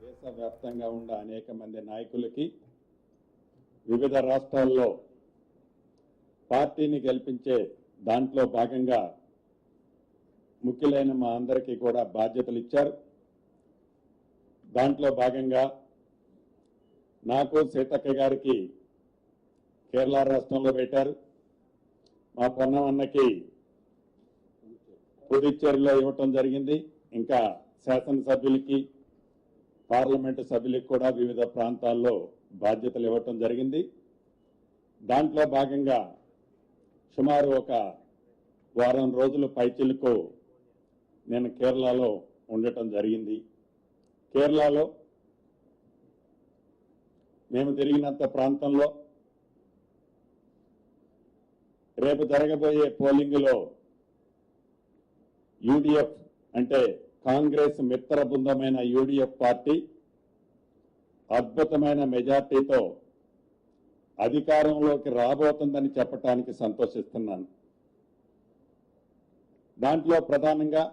దేశవ్యాప్తంగా ఉన్న అనేక మంది నాయకులకి వివిధ రాష్ట్రాల్లో పార్టీని గెలిపించే దాంట్లో భాగంగా ముఖ్యులైన మా అందరికీ కూడా బాధ్యతలు ఇచ్చారు. దాంట్లో భాగంగా నాకు సీతక్క గారికి కేరళ రాష్ట్రంలో పెట్టారు. మా పొన్నమన్నకి పుదుచ్చేరిలో ఇవ్వటం జరిగింది. ఇంకా శాసనసభ్యులకి పార్లమెంటు సభ్యులకు కూడా వివిధ ప్రాంతాల్లో బాధ్యతలు ఇవ్వటం జరిగింది. దాంట్లో భాగంగా సుమారు ఒక వారం రోజులు పైచిలకు నేను కేరళలో ఉండటం జరిగింది. కేరళలో మేము తిరిగినంత ప్రాంతంలో రేపు జరగబోయే పోలింగ్లో యూడీఎఫ్ అంటే కాంగ్రెస్ మిత్ర బృందమైన యూడీఎఫ్ పార్టీ అద్భుతమైన మెజార్టీతో అధికారంలోకి రాబోతుందని చెప్పడానికి సంతోషిస్తున్నాను. దాంట్లో ప్రధానంగా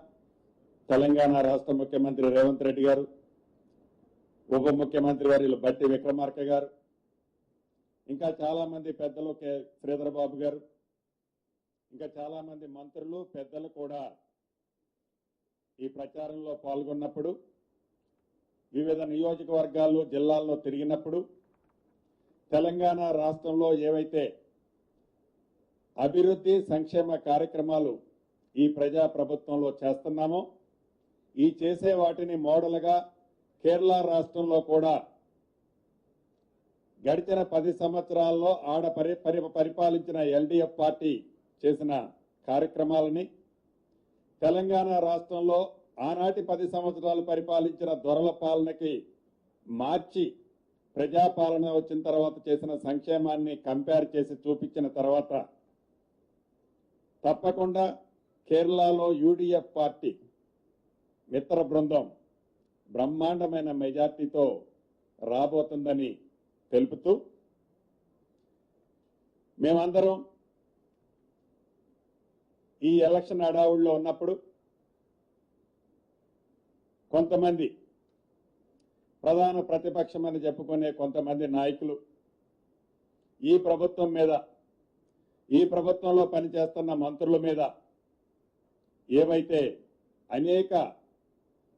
తెలంగాణ రాష్ట్ర ముఖ్యమంత్రి రేవంత్ రెడ్డి గారు, ఉప ముఖ్యమంత్రి వర్యులు బట్టి విక్రమార్క గారు, ఇంకా చాలా మంది పెద్దలు శ్రీధర్ బాబు గారు, ఇంకా చాలా మంది మంత్రులు పెద్దలు కూడా ఈ ప్రచారంలో పాల్గొన్నప్పుడు, వివిధ నియోజకవర్గాల్లో జిల్లాల్లో తిరిగినప్పుడు తెలంగాణ రాష్ట్రంలో ఏవైతే అభివృద్ధి సంక్షేమ కార్యక్రమాలు ఈ ప్రజా ప్రభుత్వంలో చేస్తున్నామో ఈ చేసే వాటిని మోడల్గా కేరళ రాష్ట్రంలో కూడా గడిచిన 10 సంవత్సరాల్లో పరిపాలించిన ఎల్డీఎఫ్ పార్టీ చేసిన కార్యక్రమాలని తెలంగాణ రాష్ట్రంలో ఆనాటి 10 సంవత్సరాలు పరిపాలించిన దొరల పాలనకి మార్చి ప్రజాపాలన వచ్చిన తర్వాత చేసిన సంక్షేమాన్ని కంపేర్ చేసి చూపించిన తర్వాత తప్పకుండా కేరళలో యూడీఎఫ్ పార్టీ మిత్ర బృందం బ్రహ్మాండమైన మెజార్టీతో రాబోతుందని తెలుపుతూ మేమందరం ఈ ఎలక్షన్ హడావుడిలో ఉన్నప్పుడు కొంతమంది ప్రధాన ప్రతిపక్షమని చెప్పుకునే కొంతమంది నాయకులు ఈ ప్రభుత్వం మీద, ఈ ప్రభుత్వంలో పనిచేస్తున్న మంత్రుల మీద ఏవైతే అనేక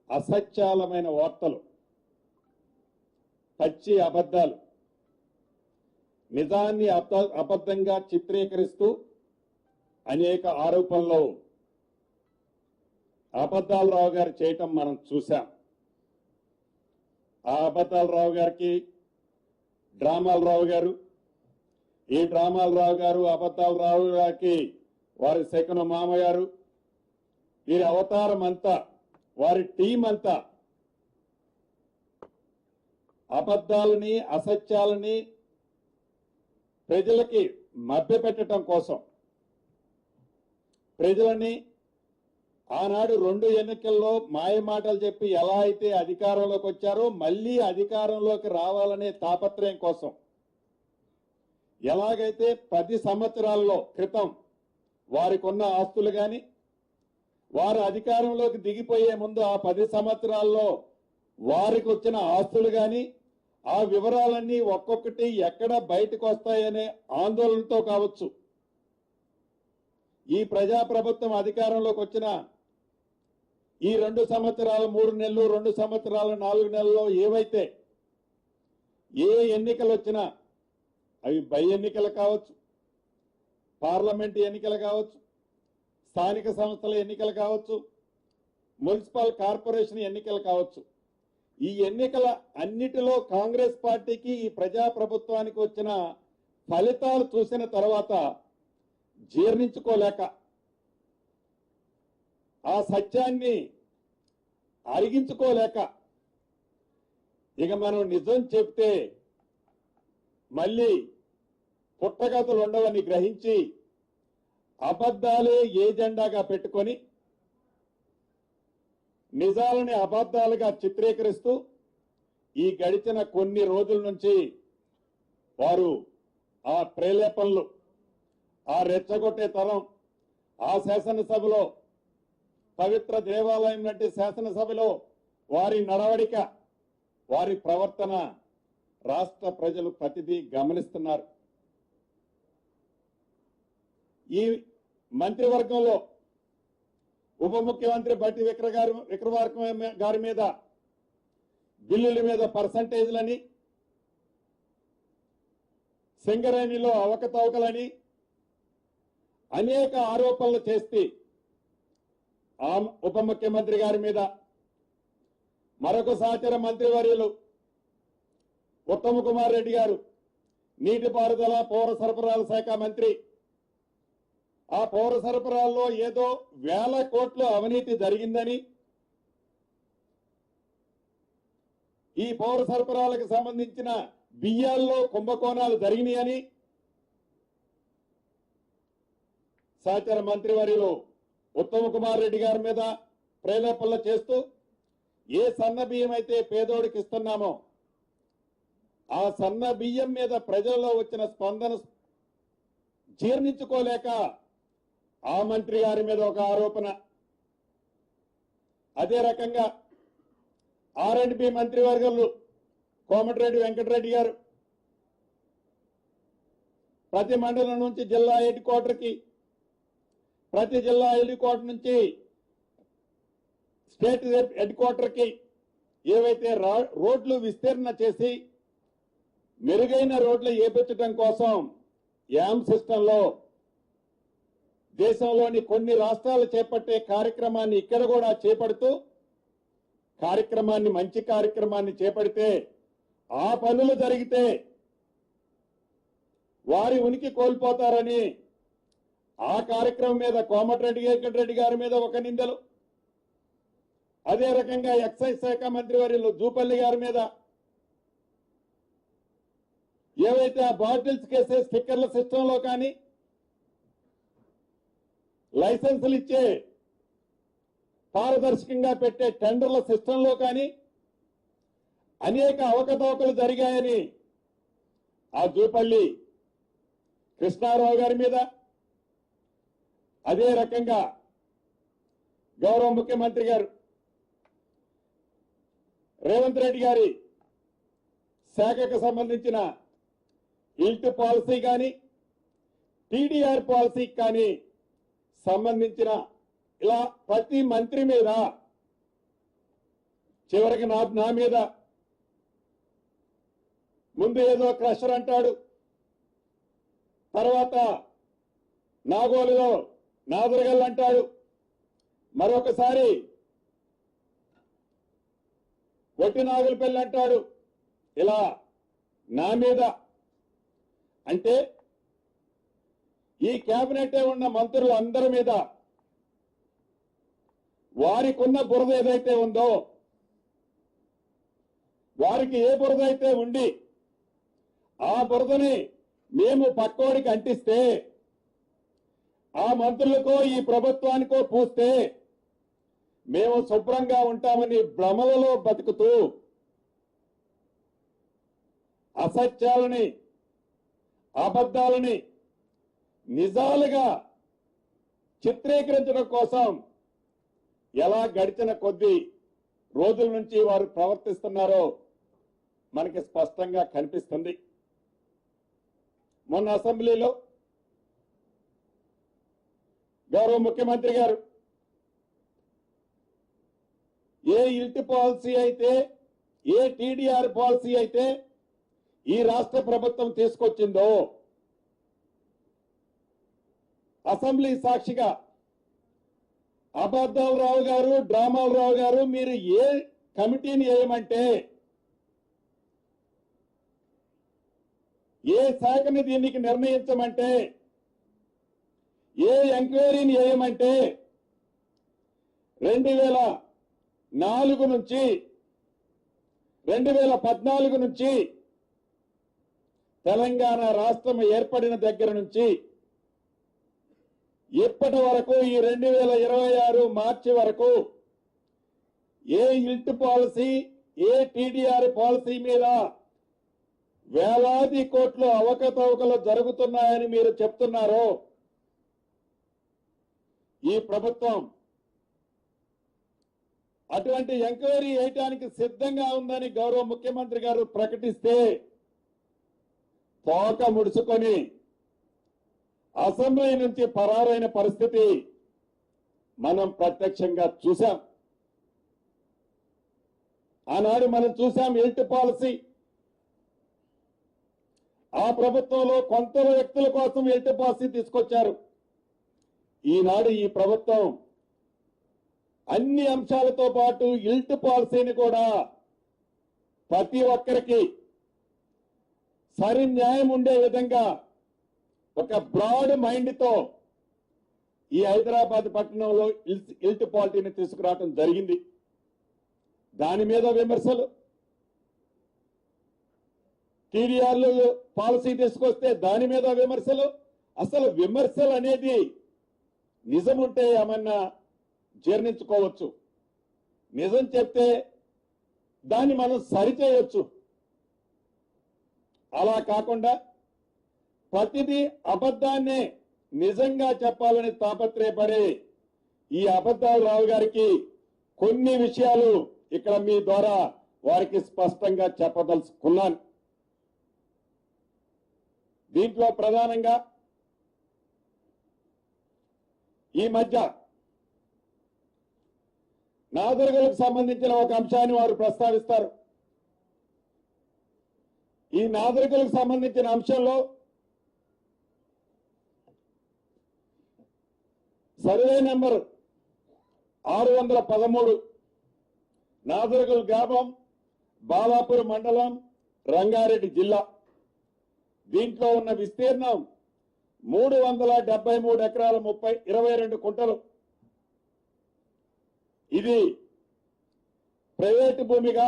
అసత్యాలమైన వార్తలు, పచ్చి అబద్ధాలు, నిజాన్ని అబద్ధంగా చిత్రీకరిస్తూ అనేక ఆరోపణలు అబద్దాలరావు గారు చేయటం మనం చూశాం. ఆ అబద్దాలరావు గారికి డ్రామాలరావు గారు, ఈ డ్రామాలరావు గారు అబద్దాలరావు గారికి వారి సెకను మామ గారు, వీరి అవతారం అంతా, వారి టీం అంతా అబద్దాలని అసత్యాలని ప్రజలకి మభ్యపెట్టడం కోసం ప్రజలని ఆనాడు 2 ఎన్నికల్లో మాయమాటలు చెప్పి ఎలా అయితే అధికారంలోకి వచ్చారో మళ్లీ అధికారంలోకి రావాలనే తాపత్రయం కోసం ఎలాగైతే 10 సంవత్సరాల్లో క్రితం వారికి ఉన్న ఆస్తులు గాని, వారు అధికారంలోకి దిగిపోయే ముందు ఆ 10 సంవత్సరాల్లో వారికి వచ్చిన ఆస్తులు గాని, ఆ వివరాలన్నీ ఒక్కొక్కటి ఎక్కడ బయటకు వస్తాయనే ఆందోళనతో కావచ్చు ఈ ప్రజాప్రభుత్వం అధికారంలోకి వచ్చిన ఈ 2 సంవత్సరాలు 3 నెలలు, 2 సంవత్సరాలు 4 నెలల్లో ఏవైతే ఏ ఎన్నికలు వచ్చినా అవి బై ఎన్నికలు కావచ్చు, పార్లమెంట్ ఎన్నికలు కావచ్చు, స్థానిక సంస్థల ఎన్నికలు కావచ్చు, మున్సిపల్ కార్పొరేషన్ ఎన్నికలు కావచ్చు, ఈ ఎన్నికల అన్నిటిలో కాంగ్రెస్ పార్టీకి ఈ ప్రజాప్రభుత్వానికి వచ్చిన ఫలితాలు చూసిన తర్వాత జీర్ణించుకోలేక ఆ సత్యాన్ని అరిగించుకోలేక ఇక మనం నిజం చెప్తే మళ్ళీ పుట్టగతులు ఉండవని గ్రహించి అబద్ధాలే ఏజెండాగా పెట్టుకొని నిజాలని అబద్ధాలుగా చిత్రీకరిస్తూ ఈ గడిచిన కొన్ని రోజుల నుంచి వారు ఆ ప్రేలేపనలు, ఆ రెచ్చగొట్టే తరం, ఆ శాసనసభలో పవిత్ర దేవాలయం లాంటి శాసనసభలో వారి నడవడిక, వారి ప్రవర్తన రాష్ట్ర ప్రజలు ప్రతిదీ గమనిస్తున్నారు. ఈ మంత్రివర్గంలో ఉప ముఖ్యమంత్రి బట్టి విక్రమార్క గారి మీద బిల్లుల మీద పర్సంటేజ్లని, సింగరేణిలో అవకతవకలని అనేక ఆరోపణలు చేస్తే ఆ ఉప ముఖ్యమంత్రి గారి మీద మరొక సహచర మంత్రివర్యులు ఉత్తమ్ కుమార్ రెడ్డి గారు నీటిపారుదల పౌర సరఫరాల శాఖ మంత్రి, ఆ పౌర సరఫరాల్లో ఏదో 1000 కోట్ల అవినీతి జరిగిందని, ఈ పౌర సరఫరాలకు సంబంధించిన బియ్యాల్లో కుంభకోణాలు జరిగినాయని సహచర మంత్రివర్యులు ఉత్తమ్ కుమార్ రెడ్డి గారి మీద ప్రేరేపణలు చేస్తూ ఏ సన్న బియ్యం అయితే పేదోడికి ఇస్తున్నామో ఆ సన్న బియ్యం మీద ప్రజల్లో వచ్చిన స్పందన జీర్ణించుకోలేక ఆ మంత్రి గారి మీద ఒక ఆరోపణ. అదే రకంగా ఆర్&బి మంత్రివర్గంలో కోమటిరెడ్డి వెంకటరెడ్డి గారు ప్రతి మండలం నుంచి జిల్లా హెడ్ క్వార్టర్కి, ప్రతి జిల్లా హెడ్ క్వార్టర్ నుంచి స్టేట్ హెడ్ క్వార్టర్కి ఏవైతే రోడ్లు విస్తరణ చేసి మెరుగైన రోడ్లు ఏపించడం కోసం యామ్ సిస్టంలో దేశంలోని కొన్ని రాష్ట్రాలు చేపట్టే కార్యక్రమాన్ని ఇక్కడ కూడా చేపడుతూ మంచి కార్యక్రమాన్ని చేపడితే ఆ పనులు జరిగితే వారి ఉనికి కోల్పోతారని ఆ కార్యక్రమం మీద కోమటిరెడ్డి వెంకటరెడ్డి గారి మీద ఒక నిందలు, అదే రకంగా ఎక్సైజ్ శాఖ మంత్రివర్యులు జూపల్లి గారి మీద ఏవైతే ఆ బాటిల్స్ కేసే స్టిక్కర్ల సిస్టంలో కానీ, లైసెన్సులు ఇచ్చే పారదర్శకంగా పెట్టే టెండర్ల సిస్టంలో కానీ అనేక అవకతవకలు జరిగాయని ఆ జూపల్లి కృష్ణారావు గారి మీద, అదే రకంగా గౌరవ ముఖ్యమంత్రి గారు రేవంత్ రెడ్డి గారి శాఖకు సంబంధించిన ఇల్ట్ పాలసీ కానీ టీడీఆర్ పాలసీకి కానీ సంబంధించిన ఇలా ప్రతి మంత్రి మీద చివరికి నా మీద ముందు ఏదో క్రషర్ అంటాడు, తర్వాత నాగోలులో నాదరగల్ అంటాడు, మరొకసారి ఒట్టి నాగులపల్లి అంటాడు. ఇలా నా మీద అంటే ఈ కేబినెట్ ఉన్న మంత్రులందరి మీద వారికున్న బురద ఏదైతే ఉందో, వారికి ఏ బురద అయితే ఉండి ఆ బురదని మేము పక్కోడికి అంటిస్తే, ఆ మంత్రులకో ఈ ప్రభుత్వానికో పూస్తే మేము శుభ్రంగా ఉంటామని భ్రమలలో బతుకుతూ అసత్యాలని, అబద్ధాలని నిజాలుగా చిత్రీకరించడం కోసం ఎలా గడిచిన కొద్ది రోజుల నుంచి వారు ప్రవర్తిస్తున్నారో మనకి స్పష్టంగా కనిపిస్తుంది. మొన్న అసెంబ్లీలో గౌరవ ముఖ్యమంత్రి గారు ఏ ఇల్ట్ పాలసీ అయితే, ఏ టీడీఆర్ పాలసీ అయితే ఈ రాష్ట్ర ప్రభుత్వం తీసుకొచ్చిందో అసెంబ్లీ సాక్షిగా అబద్ధాలరావు గారు, డ్రామాలరావు గారు మీరు ఏ కమిటీని వేయమంటే, ఏ శాఖని దీనికి నిర్ణయించమంటే, ఏ ఎంక్వైరీని వేయమంటే 2004 నుంచి 2014 నుంచి తెలంగాణ రాష్ట్రం ఏర్పడిన దగ్గర నుంచి ఇప్పటి వరకు ఈ 2026 మార్చి వరకు ఏ ఇల్ట్ పాలసీ, ఏ టీడీఆర్ పాలసీ మీద వేలాది కోట్లు అవకతవకలు జరుగుతున్నాయని మీరు చెప్తున్నారో ఈ ప్రభుత్వం అటువంటి ఎంక్వైరీ చేయడానికి సిద్ధంగా ఉందని గౌరవ ముఖ్యమంత్రి గారు ప్రకటిస్తే తోక ముడుచుకొని అసెంబ్లీ నుంచి పరారైన పరిస్థితి మనం ప్రత్యక్షంగా చూశాం. ఆనాడు మనం చూశాం ఎల్ట్ పాలసీ. ఆ ప్రభుత్వంలో కొంత వ్యక్తుల కోసం ఎల్ట్ పాలసీ తీసుకొచ్చారు. ఈనాడు ఈ ప్రభుత్వం అన్ని అంశాలతో పాటు ఇల్ట్ పాలసీని కూడా ప్రతి ఒక్కరికి సరి న్యాయం ఉండే విధంగా ఒక బ్రాడ్ మైండ్ తో ఈ హైదరాబాద్ పట్టణంలో ఇల్ట్ పాలసీని తీసుకురావడం జరిగింది. దాని మీద విమర్శలు, టీడీఆర్లు పాలసీ తీసుకొస్తే దాని మీద విమర్శలు. అసలు విమర్శలు అనేది నిజముంటే ఏమన్నా జీర్ణించుకోవచ్చు, నిజం చెప్తే దాన్ని మనం సరిచేయొచ్చు. అలా కాకుండా ప్రతిదీ అబద్ధాన్నే నిజంగా చెప్పాలని తాపత్రయపడే ఈ అబద్ధాలు రావు గారికి కొన్ని విషయాలు ఇక్కడ మీ ద్వారా వారికి స్పష్టంగా చెప్పదలుచుకున్నాను. దీంట్లో ప్రధానంగా ఈ మధ్య నాదర్గులకు సంబంధించిన ఒక అంశాన్ని వారు ప్రస్తావిస్తారు. ఈ నాదర్గులకు సంబంధించిన అంశంలో సర్వే నెంబర్ 613 నాదర్గుల్ గ్రామం, బాలాపూర్ మండలం, రంగారెడ్డి జిల్లా. దీంట్లో ఉన్న విస్తీర్ణం 373 ఎకరాల 22 కుంటలు. ఇది ప్రైవేటు భూమిగా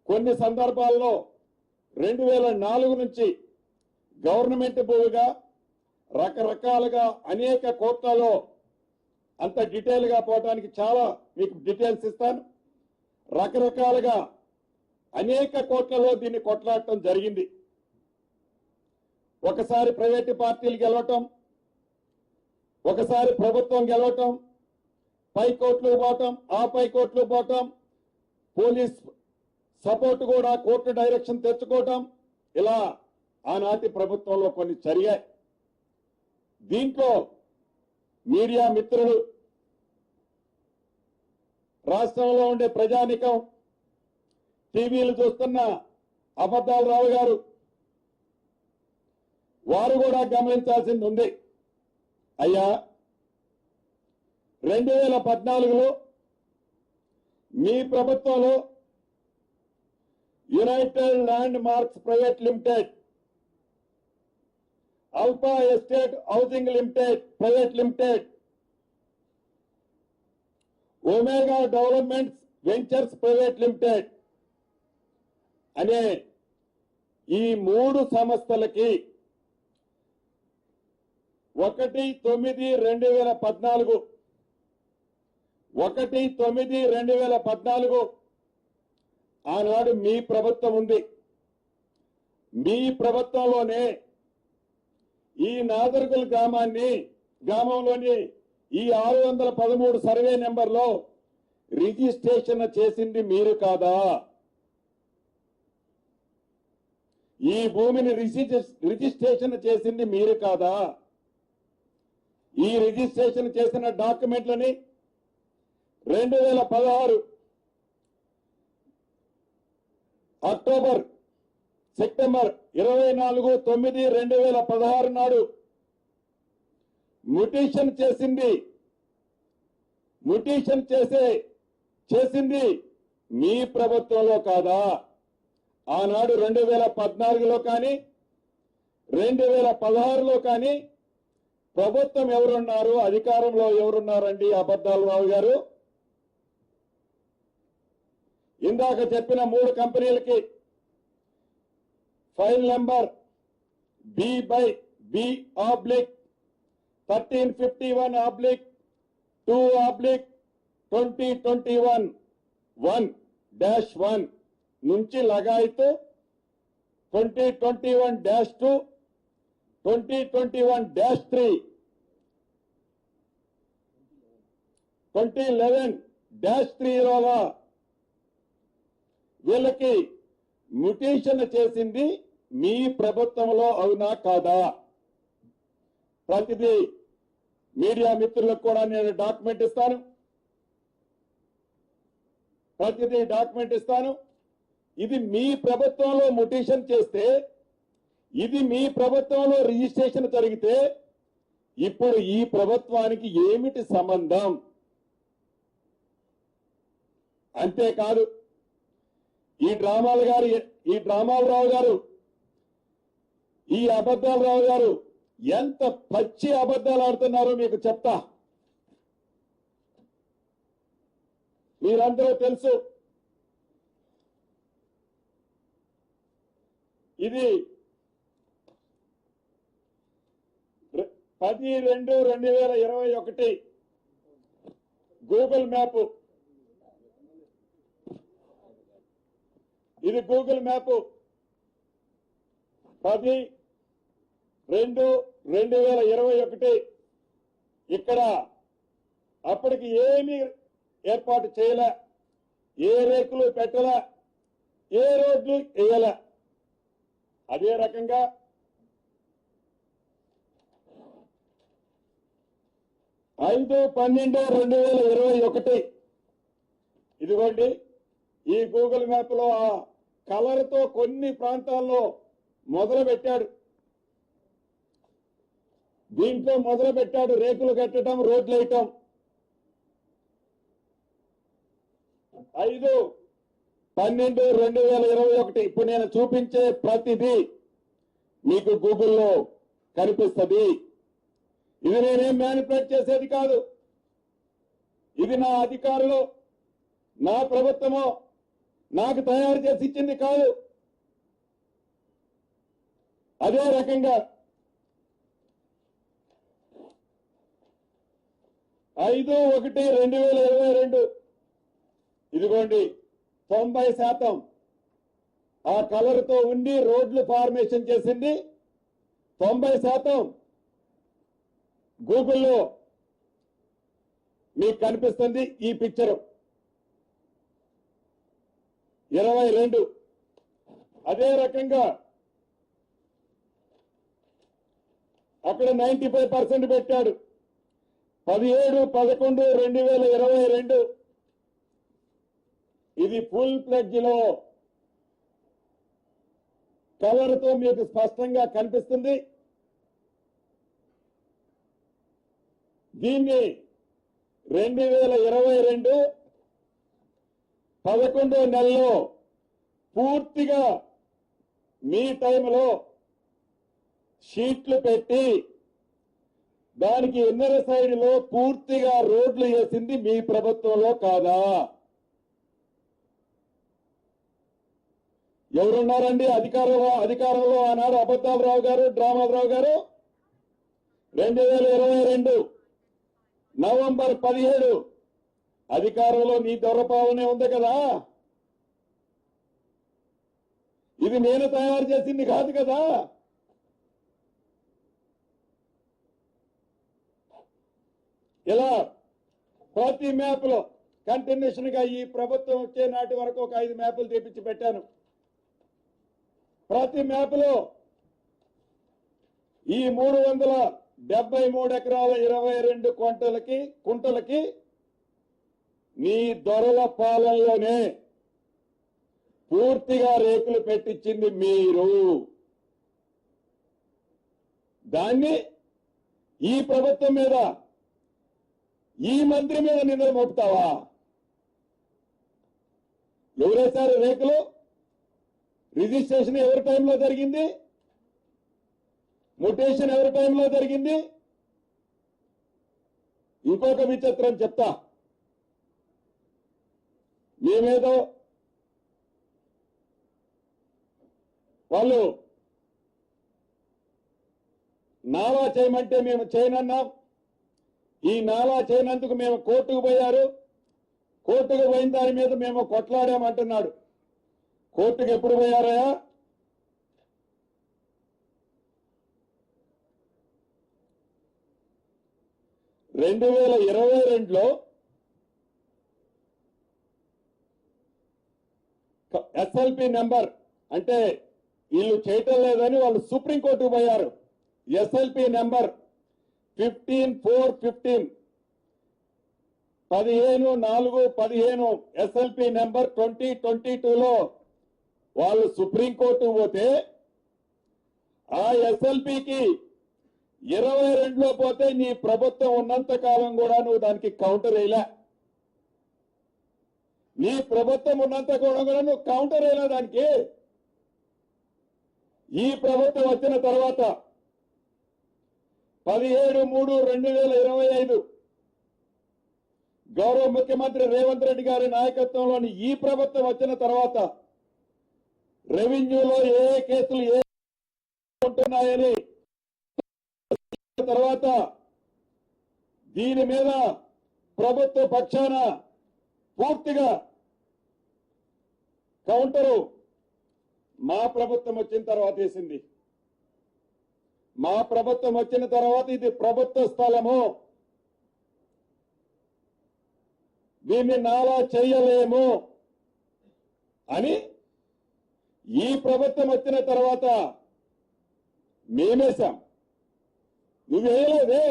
కొన్ని సందర్భాల్లో 2004 నుంచి గవర్నమెంట్ భూమిగా రకరకాలుగా అనేక కోట్లలో, అంత డీటెయిల్ గా పోవడానికి చాలా మీకు డీటెయిల్స్ ఇస్తాను, రకరకాలుగా అనేక కోట్లలో దీన్ని కొట్లాడటం జరిగింది. ఒకసారి ప్రైవేటు పార్టీలు గెలవటం, ఒకసారి ప్రభుత్వం గెలవటం, పై కోర్టులు పోవటం, ఆ పై కోర్టులు పోవటం, పోలీస్ సపోర్ట్ కూడా కోర్టు డైరెక్షన్ తెచ్చుకోవటం, ఇలా ఆనాటి ప్రభుత్వంలో కొన్ని జరిగాయి. దీంట్లో మీడియా మిత్రులు, రాష్ట్రంలో ఉండే ప్రజానికం, టీవీలు చూస్తున్న అబద్ధాలు రావు గారు వారు కూడా గమనించాల్సింది ఉంది. అయ్యా, 2014లో మీ ప్రభుత్వంలో United land marks private limited, alpha estate housing limited private limited, omega developments ventures private limited అనే ఈ 3 సంస్థలకి 1/9/2014 ఆనాడు మీ ప్రభుత్వం ఉంది. మీ ప్రభుత్వంలోనే ఈ నాదర్గుల్ గ్రామంలోని ఈ 613 సర్వే నెంబర్లో రిజిస్ట్రేషన్ చేసింది మీరు కాదా? ఈ భూమిని రిజిస్ట్రేషన్ చేసింది మీరు కాదా? ఈ రిజిస్ట్రేషన్ చేసిన డాక్యుమెంట్లని 2016 సెప్టెంబర్ 24/9/2016 నాడు మ్యుటేషన్ చేసింది మీ ప్రభుత్వంలో కాదా? ఆనాడు 2014లో కానీ 2016లో కానీ ప్రభుత్వం ఎవరున్నారు, అధికారంలో ఎవరున్నారండి అబద్ధాలు రావు గారు? ఇందాక చెప్పిన 3 కంపెనీలకి ఫైల్ నెంబర్ B/1351/2/2021-1 నుంచి లగాయతు 2021-2, 2021-3, -3 వీళ్ళకి మ్యుటేషన్ చేసింది మీ ప్రభుత్వంలో అవునా కాదా? ప్రతిదీ మీడియా మిత్రులకు కూడా నేను డాక్యుమెంట్ ఇస్తాను. ప్రతిదీ డాక్యుమెంట్ ఇస్తాను. ఇది మీ ప్రభుత్వంలో మ్యుటేషన్ చేస్తే, ఇది మీ ప్రభుత్వంలో రిజిస్ట్రేషన్ జరిగితే ఇప్పుడు ఈ ప్రభుత్వానికి ఏమిటి సంబంధం? అంతేకాదు ఈ డ్రామాలరావు గారు, ఈ అబద్ధాలరావు గారు ఎంత పచ్చి అబద్ధాలు ఆడుతున్నారో మీకు చెప్తా. మీరందరూ తెలుసు. ఇది 10/2/2021 గూగుల్ మ్యాప్. ఇది గూగుల్ మ్యాప్ 10/2/2021. ఇక్కడ అప్పటికి ఏమీ ఏర్పాటు చేయలే, ఏ రేకులు పెట్టలే, ఏ రోడ్లు వేయలే. అదే రకంగా 5/12/2021 ఇదిగోండి ఈ గూగుల్ మ్యాప్ లో ఆ కలర్ తో కొన్ని ప్రాంతాల్లో మొదలు పెట్టాడు. దీంట్లో మొదలు పెట్టాడు రేకులు కట్టడం, రోడ్లు వేయటం. 5/12/2021 ఇప్పుడు నేను చూపించే ప్రతిదీ మీకు గూగుల్లో కనిపిస్తుంది. ఇది నేనేం మ్యానిపులేట్ చేసేది కాదు. ఇది నా అధికారులు, నా ప్రభుత్వము నాకు తయారు చేసి ఇచ్చింది కాదు. అదే రకంగా 5/1/2022 ఇదిగోండి 90% ఆ కలర్ తో ఉండి రోడ్లు ఫార్మేషన్ చేసింది. 90% గూగుల్లో మీకు కనిపిస్తుంది ఈ పిక్చర్. 22 అదే రకంగా అక్కడ 95% పెట్టాడు. 17/11/2022 ఇది ఫుల్ ప్లెడ్జ్ లో కలర్ తో మీకు స్పష్టంగా కనిపిస్తుంది. దీన్ని 2022 11వ నెలలో పూర్తిగా మీ టైంలో షీట్లు పెట్టి దానికి ఇన్నర్ సైడ్ లో పూర్తిగా రోడ్లు వేసింది మీ ప్రభుత్వంలో కాదా? ఎవరున్నారండి అధికారంలో ఆనాడు? అబద్ధాలరావు గారు, డ్రామాలరావు గారు. 2022 నవంబర్ 17 అధికారంలో నీ దొరపాలనే ఉంది కదా. ఇది నేను తయారు చేసింది కాదు కదా. ఇలా ప్రతి మ్యాప్ లో కంటిన్యూషన్ గా ఈ ప్రభుత్వం వచ్చే నాటి వరకు ఒక 5 మ్యాపులు తెప్పించి పెట్టాను. ప్రతి మ్యాప్ లో ఈ 373 ఎకరాల 22 కుంటలకి నీ దొరల పాలనలోనే పూర్తిగా రేకులు పెట్టించింది మీరు. దాన్ని ఈ ప్రభుత్వం మీద, ఈ మంత్రి మీద నిందలు మోపుతావా? ఎవరేశారు రేకులు? రిజిస్ట్రేషన్ ఎవరి టైంలో జరిగింది? మ్యుటేషన్ ఎవరి టైంలో జరిగింది? ఇంకొక విచిత్రం చెప్తా. మేమేదో వాళ్ళు నాలా చేయమంటే మేము చేయనన్నాం. ఈ నాలా చేయనందుకు మేము కోర్టుకు పోయారు. కోర్టుకు పోయిన దాని మీద మేము కొట్లాడామంటున్నాడు. కోర్టుకు ఎప్పుడు పోయారయా? రెండు 2022లో ఎస్ఎల్పి నెంబర్ అంటే వీళ్ళు చేయటం లేదని వాళ్ళు సుప్రీంకోర్టుకు పోయారు. ఎస్ఎల్పి నెంబర్ 15/4/15 15/4/15 ఎస్ఎల్పి నెంబర్ 2022లో వాళ్ళు సుప్రీంకోర్టుకు పోతే ఆ ఎస్ఎల్పికి 22లో పోతే నీ ప్రభుత్వం ఉన్నంత కాలం కూడా నువ్వు దానికి కౌంటర్ వేయలే. నీ ప్రభుత్వం ఉన్నంత కాలం కూడా నువ్వు కౌంటర్ వేయలే దానికి. ఈ ప్రభుత్వం వచ్చిన తర్వాత 17/3/2025 గౌరవ ముఖ్యమంత్రి రేవంత్ రెడ్డి గారి నాయకత్వంలోని ఈ ప్రభుత్వం వచ్చిన తర్వాత రెవెన్యూలో ఏ కేసులు ఏ ఉంటున్నాయని తర్వాత దీని మీద ప్రభుత్వ పక్షాన పూర్తిగా కౌంటరు మా ప్రభుత్వం వచ్చిన తర్వాత వేసింది. మా ప్రభుత్వం వచ్చిన తర్వాత ఇది ప్రభుత్వ స్థలము, దీన్ని నాలా చేయలేము అని ఈ ప్రభుత్వం వచ్చిన తర్వాత మేమేశాం. నువ్వేయలేదే,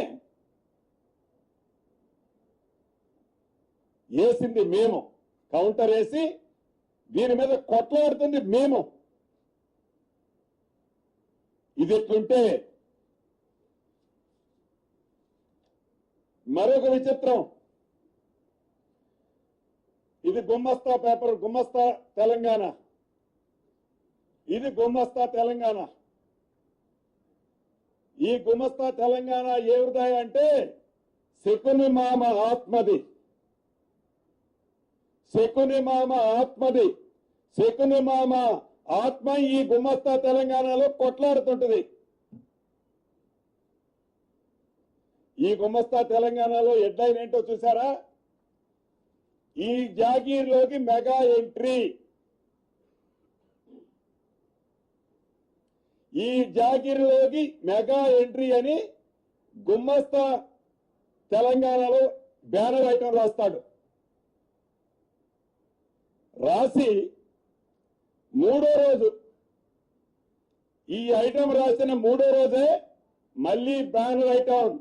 వేసింది మేము. కౌంటర్ వేసి దీని మీద కొట్లాడుతుంది మేము. ఇది ఎట్లుంటే మరొక విచిత్రం, ఇది గుమ్మస్తా పేపర్, గుమ్మస్తా తెలంగాణ, ఇది గుమ్మస్తా తెలంగాణ. ఈ గుమ్మస్తా తెలంగాణ ఏ హృదయ అంటే శకుని మామ ఆత్మది, శకుని మామ ఆత్మది. శకుని మామ ఆత్మ ఈ గుమ్మస్తా తెలంగాణలో కొట్లాడుతుంటది. ఈ గుమ్మస్తా తెలంగాణలో హెడ్లైన్ ఏంటో చూసారా? ఈ జాగీర్లోకి మెగా ఎంట్రీ. ఈ జాగీర్లోకి మెగా ఎంట్రీ అని గుమ్మస్తా తెలంగాణలో బ్యానర్ ఐటమ్ రాస్తాడు. రాసి మూడో రోజు, ఈ ఐటమ్ రాసిన మూడో రోజే మళ్ళీ బ్యానర్ ఐటమ్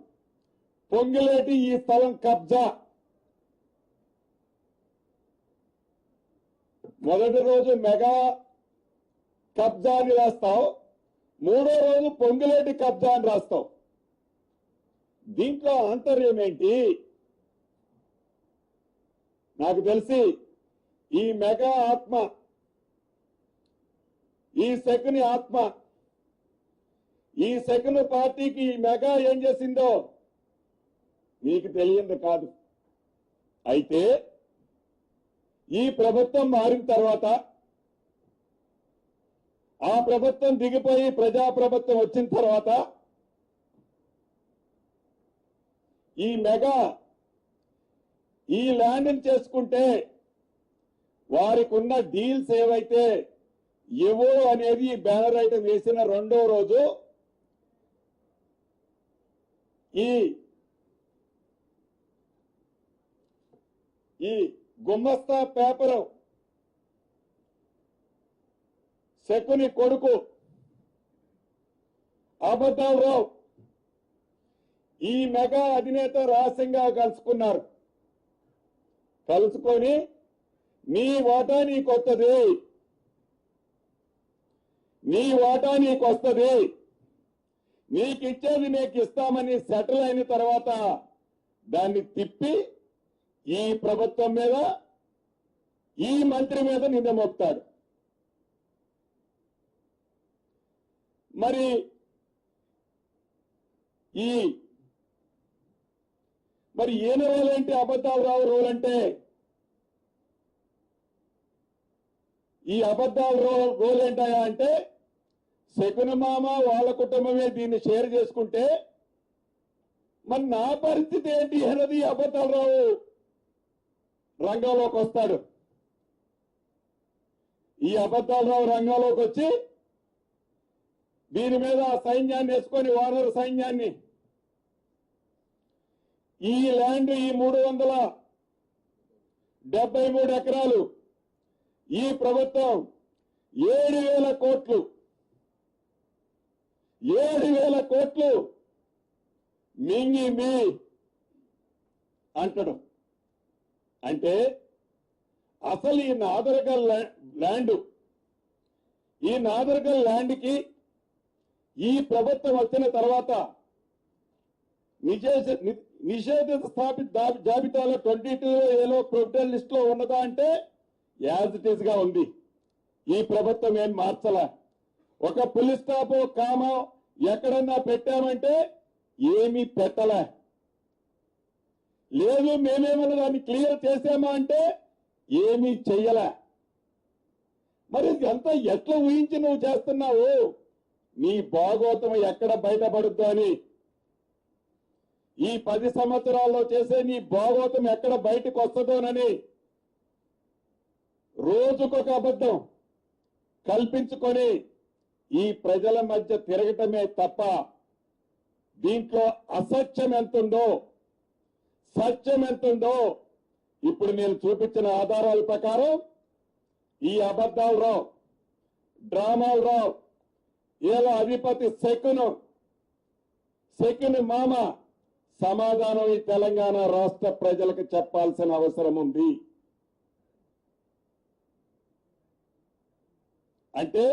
పొంగిలేటి ఈ స్థలం కబ్జా. మొదటి రోజు మెగా కబ్జా అని రాస్తావు, మూడో రోజు పొంగిలేటి కబ్జా అని రాస్తావు. దీంట్లో ఆంతర్యం ఏంటి? నాకు తెలిసి ఈ మెగా ఆత్మ, ఈ శకుని ఆత్మ, ఈ శకుని పార్టీకి ఈ మెగా ఏం చేసిందో మీకు తెలియంది కాదు. అయితే ఈ ప్రభుత్వం మారిన తర్వాత, ఆ ప్రభుత్వం దిగిపోయి ప్రజాప్రభుత్వం వచ్చిన తర్వాత ఈ మెగా ఈ ల్యాండ్ని చేసుకుంటే వారికి ఉన్న డీల్స్ ఏవైతే ఏవో అనేది ఈ బ్యానర్ ఐటమ్ వేసిన రెండో రోజు ఈ గుమ్మస్తా పేపరు శకుని కొడుకు అబద్ధాలరావు ఈ మెగా అధినేత రహస్యంగా కలుసుకున్నారు. కలుసుకొని నీ వాటా నీకు వస్తుంది, నీ వాటా నీకు వస్తుంది, నీకు ఇచ్చేది నీకు ఇస్తామని సెటిల్ అయిన తర్వాత దాన్ని తిప్పి ఈ ప్రభుత్వం మీద, ఈ మంత్రి మీద నింద మోపుతాడు. మరి ఈయన రోల్ ఏంటి? అబద్ధాలు రావు రోల్ అంటే ఈ అబద్ధాలు రోల్ ఏంటాయా అంటే శకుని మామ వాళ్ళ కుటుంబమే దీన్ని షేర్ చేసుకుంటే మరి నా పరిస్థితి ఏంటి అన్నది అబద్ధాలు రావు రంగంలోకి వస్తాడు. ఈ అబద్ధాలు రావు రంగంలోకి వచ్చి దీని మీద సైన్యాన్ని వేసుకొని వానర సైన్యాన్ని, ఈ ల్యాండ్ ఈ 373 ఎకరాలు ఈ ప్రభుత్వం 7,000 కోట్లు 7,000 కోట్లు మింగి మీ అంటాడు. అంటే అసలు ఈ నాదరగల్ ల్యాండ్ ఈ నాదరగల్ ల్యాండ్కి ఈ ప్రభుత్వం వచ్చిన తర్వాత నిషేధిత స్థాపిత జాబితాలో 22A ప్రొవిడెంట్ లిస్ట్ లో ఉన్నదా అంటే యాజ్ ఇట్ ఈస్ గా ఉంది. ఈ ప్రభుత్వం ఏం మార్చలా. ఒక పులిస్ స్టాప్ కామో ఎక్కడన్నా పెట్టామంటే ఏమీ పెట్టలే. లేదు మేమేమన్నా దాన్ని క్లియర్ చేసామా అంటే ఏమీ చెయ్యలే. మరి ఇదంతా ఎట్లా ఊహించి నువ్వు చేస్తున్నావు? నీ భాగోతం ఎక్కడ బయటపడుద్దు అని, ఈ 10 సంవత్సరాల్లో చేసే నీ భాగోతం ఎక్కడ బయటకు వస్తుందోనని రోజుకొక అబద్ధం కల్పించుకొని ఈ ప్రజల మధ్య తిరగటమే తప్ప దీంట్లో అసత్యం ఎంతుందో సత్యం ఎంతుందో ఇప్పుడు నేను చూపించిన ఆధారాల ప్రకారం ఈ అబద్ధాలు రావు, డ్రామాలు రావు. ఏదో అధిపతి సెకును మామ సమాధానం ఈ తెలంగాణ రాష్ట్ర ప్రజలకు చెప్పాల్సిన అవసరం ఉంది. అంటే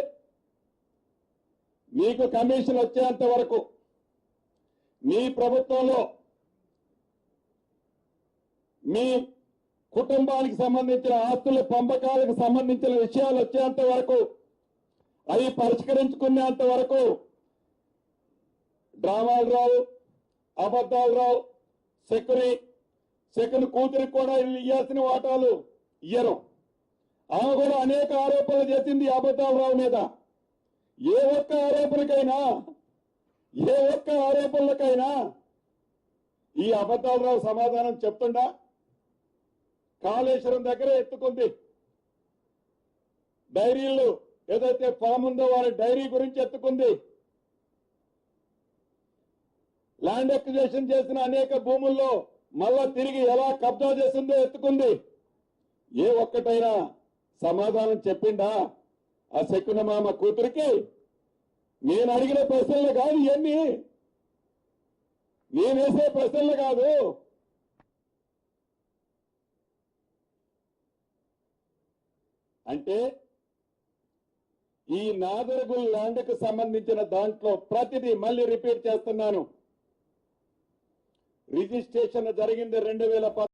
మీకు కమిషన్ వచ్చేంత వరకు మీ ప్రభుత్వంలో మీ కుటుంబానికి సంబంధించిన ఆస్తుల పంపకాలకు సంబంధించిన విషయాలు వచ్చేంత వరకు, అవి పరిష్కరించుకునేంత వరకు డ్రామాలు రావు, అబద్ధాలు రావు. సెకును కూతురికి కూడా ఇవ్వాల్సిన వాటాలు ఇయ్యరు. ఆమె కూడా అనేక ఆరోపణలు చేసింది అబద్ధాలు రావు మీద. ఏ ఒక్క ఆరోపణలకైనా ఈ అబద్ధాలు రావు సమాధానం చెప్తుండా? కాళేశ్వరం దగ్గర ఎత్తుకుంది డైరీలు, ఏదైతే ఫామ్ ఉందో వారి డైరీ గురించి ఎత్తుకుంది. ల్యాండ్ ఎక్విజిషన్ చేసిన అనేక భూముల్లో మళ్ళా తిరిగి ఎలా కబ్జా చేసిందో ఎత్తుకుంది. ఏ ఒక్కటైనా సమాధానం చెప్పిండా ఆ సెక్కున మామ కూతురికి? నేను అడిగిన ప్రశ్నలు కాదు ఇవన్నీ, నేనేసే ప్రశ్నలు కాదు. అంటే ఈ నాదరగుల్ ల్యాండ్ కు సంబంధించిన దాంట్లో ప్రతిదీ మళ్ళీ రిపీట్ చేస్తున్నాను. రిజిస్ట్రేషన్ జరిగింది 2010